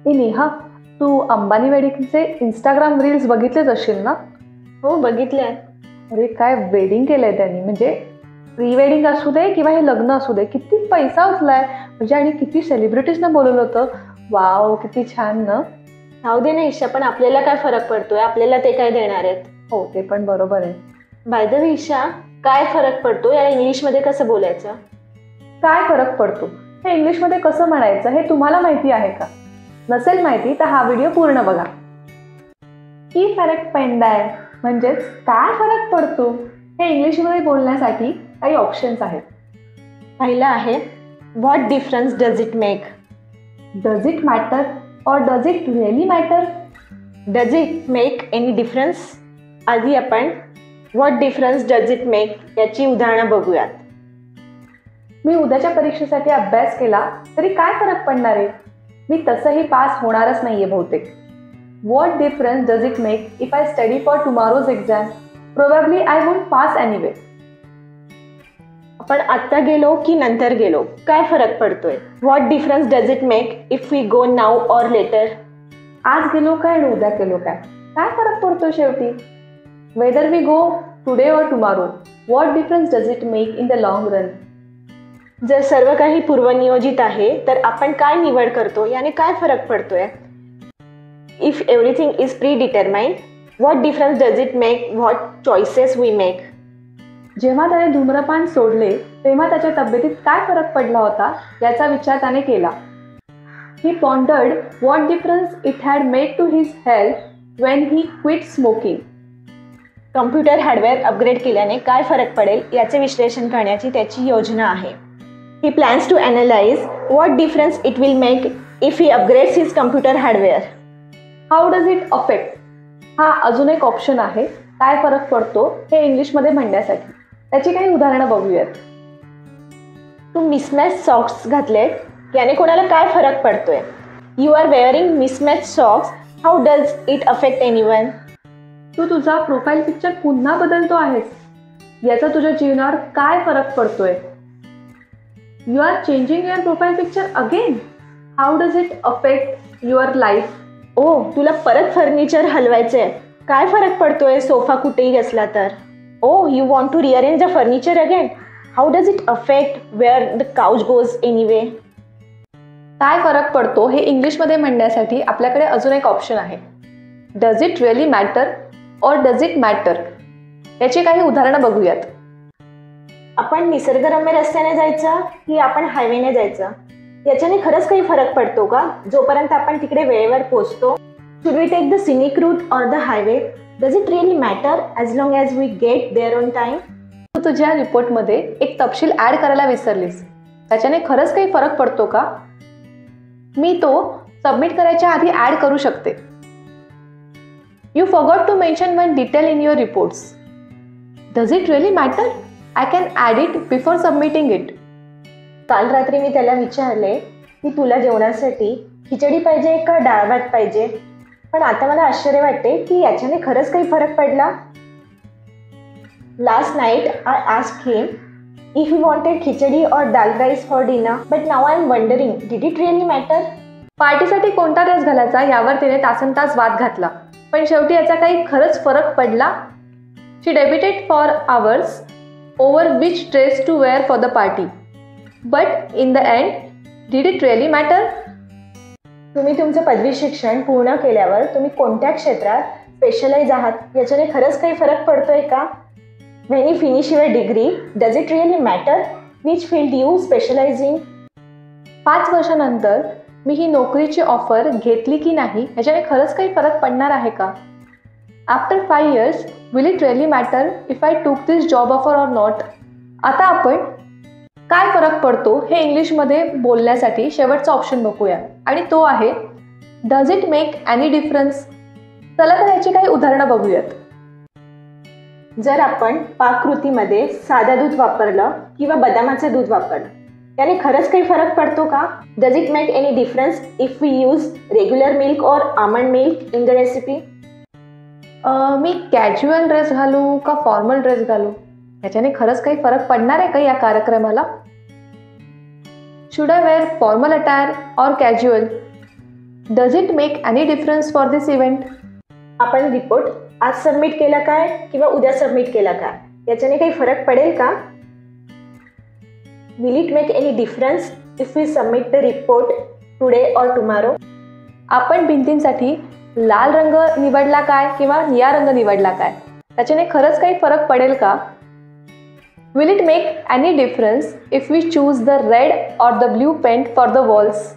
ए नेहा, तू Ambani वेडिंगचे Instagram reels बघितलेच असशील ना? हो, बघितले. अरे काय वेडिंग केलंय त्यांनी, म्हणजे प्री वेडिंग असू दे किंवा हे लग्न असू दे, किती पैसा उचलाय म्हणजे, आणि किती सेलिब्रिटीजना बोलवलं होतं. वाव, किती छान ना. राहू दे ना ईशा, पण आपल्याला काय फरक पडतोय? आपल्याला ते काय देणार आहेत? हो, ते पण बरोबर आहे. बाय द वे ईशा, काय फरक पडतो या इंग्लिशमध्ये कसं बोलायचं? काय फरक पडतो हे इंग्लिशमध्ये कसं म्हणायचं हे तुम्हाला माहिती आहे का? नसेल माहिती तर हा व्हिडिओ पूर्ण बघा. की फरक पडताय म्हणजेच काय फरक पडतो हे इंग्लिशमध्ये बोलण्यासाठी काही ऑप्शन्स आहेत. पहिला आहे, what difference does it make? Does it matter or does it really matter? Does it make any difference? आधी आपण what difference does it make याची उदाहरणं बघूयात. मी उद्याच्या परीक्षेसाठी अभ्यास केला तरी काय फरक पडणार आहे? मी तसंही पास होणारच नाहीये बहुतेक. What difference does it make if I study for tomorrow's exam? Probably I won't pass anyway. आपण आत्ता गेलो की नंतर गेलो, काय फरक पडतोय? What difference does it make if we go now or later? आज गेलो काय आणि उद्या गेलो काय, काय फरक पडतो शेवटी? Whether we go today or tomorrow, what difference does it make in the long run? जर सर्व काही पूर्वनियोजित आहे तर आपण काय निवड करतो याने काय फरक पडतोय? If everything is predetermined, what difference does it make what choices we make? जेव्हा त्याने धूम्रपान सोडले तेव्हा त्याच्या तब्येतीत काय फरक पडला होता याचा विचार त्याने केला. He pondered what difference it had made to his health when he quit smoking. Computer hardware upgrade केल्याने काय फरक पडेल याचे विश्लेषण करण्याची त्याची योजना आहे. He plans to analyze what difference it will make if he upgrades his computer hardware. How does it affect? हा अजून एक ऑप्शन आहे, काय फरक पडतो हे इंग्लिशमध्ये म्हणण्यासाठी. त्याची काही उदाहरणं बघूयात. तू मिसमॅच सॉक्स घातलेत याने कोणाला काय फरक पडतोय? You are wearing mismatch socks, how does it affect anyone? तू तुझा प्रोफाईल पिक्चर पुन्हा बदलतो आहेस, याचा तुझ्या जीवनावर काय फरक पडतोय? You are changing your profile picture again. How does it affect your life? तुला परत फर्निचर हलवायचंय, काय फरक पडतोय सोफा कुठेही असला तर? You want to rearrange the furniture again. How does it affect where the couch goes anyway? काय फरक पडतो हे इंग्लिशमध्ये म्हणण्यासाठी आपल्याकडे अजून एक ऑप्शन आहे. Does it really matter or does it matter? याची काही उदाहरणं बघूयात. आपण निसर्गरम्य रस्त्याने जायचं की आपण हायवेने जायचं याच्याने खरंच काही फरक पडतो का? जोपर्यंत आपण तिकडे वेळेवर पोहोचतो. Should we take the scenic route or the highway? Does it really matter as long as we get there on time? तू तुझ्या रिपोर्टमध्ये एक तपशील ॲड करायला विसरलीस, त्याच्याने खरंच काही फरक पडतो का? मी तो सबमिट करायच्या आधी ॲड करू शकते. You forgot to mention one detail in your reports. Does it really matter? I can add it before submitting it. काल रात्री मी त्याला विचारले की तुला जेवणासाठी खिचडी पाहिजे का डाळ भात पाहिजे, पण आता मला आश्चर्य वाटते की याच्याने खरंच काही फरक पडला. Last night I asked him if he wanted khichdi or dal rice for dinner, but now I am wondering did it really matter? पार्टीसाठी कोणता ड्रेस घालायचा यावर तिने तासनतास वाद घातला, पण शेवटी याचा काही खरंच फरक पडला? शी debated for hours over which dress to wear for the party. But in the end, did it really matter? तुम्ही तुमचं पदवी शिक्षण पूर्ण केल्यावर तुम्ही कोणत्या क्षेत्रात स्पेशलाइज आहात याच्याने खरंच काही फरक पडतोय का? When you finish your degree, does it really matter which field you specialize in? 5 वर्षानंतर मी ही नोकरीची ऑफर घेतली की नाही याच्याने खरंच काही फरक पडणार आहे का? After 5 years, will it really matter if I took this job offer or not? आता आपण काय फरक पडतो हे इंग्लिशमध्ये बोलण्यासाठी शेवटचा ऑप्शन बघूया, आणि तो आहे does it make any difference. चला तर याची काही उदाहरणं बघूयात. जर आपण पाककृतीमध्ये साधं दूध वापरलं किंवा बदामाचं दूध वापरलं त्याने खरंच काही फरक पडतो का? Does it make any difference if we use regular milk or almond milk in the recipe? मी कॅज्युअल ड्रेस घालू का फॉर्मल ड्रेस घालू याच्याने खरंच काही फरक पडणार आहे का या कार्यक्रमाला? Should I wear formal attire or casual? Does it make any difference for this event? आपण रिपोर्ट आज सबमिट केला काय किंवा उद्या सबमिट केला काय याच्याने काही फरक पडेल का? Will it make any difference if we submit the report today or tomorrow? आपण भिंतींसाठी लाल रंग निवडला काय किंवा निळा रंग निवडला काय त्याच्याने खरंच काही फरक पडेल का? Will it make any difference if we choose the red or the blue paint for the walls?